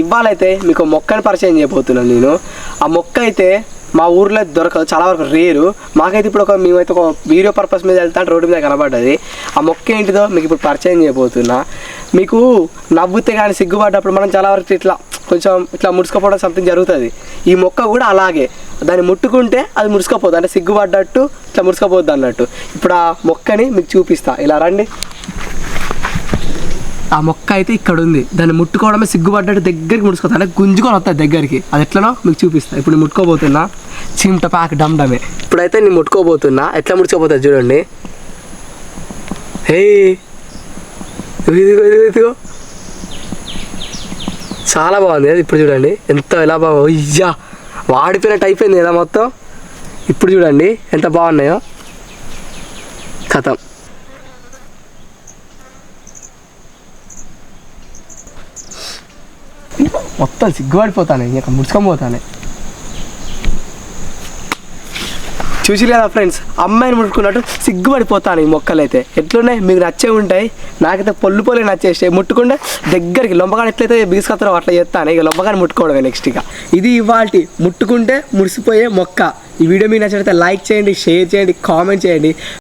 ఇవాళైతే మీకు మొక్కని పరిచయం చేయబోతున్నాను నేను. ఆ మొక్క అయితే మా ఊర్లో దొరకదు, చాలా వరకు రేరు. మాకైతే ఇప్పుడు మేమైతే ఒక వీడియో పర్పస్ మీద వెళ్తా రోడ్డు మీద కనబడ్డది. ఆ మొక్క ఏంటిదో మీకు ఇప్పుడు పరిచయం చేయబోతున్నా. మీకు నవ్వుతే కానీ సిగ్గుపడ్డప్పుడు మనం చాలా వరకు కొంచెం ఇట్లా ముడుచుకోపోవడం సంథింగ్ జరుగుతుంది. ఈ మొక్క కూడా అలాగే, దాన్ని ముట్టుకుంటే అది ముడుచుకోపోద్ది, అంటే సిగ్గుపడ్డట్టు ఇట్లా ముడుచుకోపోద్ది అన్నట్టు. ఇప్పుడు ఆ మొక్కని మీకు చూపిస్తా, ఇలా రండి. ఆ మొక్క అయితే ఇక్కడ ఉంది, దాన్ని ముట్టుకోవడమే సిగ్గుపడ్డట్టు దగ్గరికి ముడుచుకోతా, అంటే గుంజుకొని వస్తుంది దగ్గరికి. అది ఎట్లనో మీకు చూపిస్తా. ఇప్పుడు నేను ముట్టుకోబోతున్నా, చిమ్ట ప్యాక్ డమ్డమే. ఇప్పుడైతే నేను ముట్టుకోబోతున్నా, ఎట్లా ముడుచుకోపోతుంది చూడండి. హే ఇదిగో ఇదిగో ఇదిగో, చాలా బాగుంది అది. ఇప్పుడు చూడండి ఎంత ఎలా బాగా ఇయ్యా వాడిపోయినట్టు అయిపోయింది కదా మొత్తం. ఇప్పుడు చూడండి ఎంత బాగున్నాయో. కథం మొత్తం సిగ్గుపడిపోతాను, ఇంకా ముడుచుకొని చూసి లేదా ఫ్రెండ్స్, అమ్మాయిని ముట్టుకున్నట్టు సిగ్గుపడిపోతాను. ఈ మొక్కలు అయితే ఎట్లున్నాయి మీకు నచ్చే ఉంటాయి. నాకైతే పొల్లు నచ్చేసాయి. ముట్టుకుంటే దగ్గరికి లొంబగాని ఎట్లయితే బిగుసుకొస్తారో అట్లా చేస్తాను. ఇక లొంబగాని ముట్టుకోవడమే నెక్స్ట్. ఇక ఇది ఇవాల్టి ముట్టుకుంటే ముడిసిపోయే మొక్క. ఈ వీడియో మీకు నచ్చినట్లయితే లైక్ చేయండి, షేర్ చేయండి, కామెంట్ చేయండి.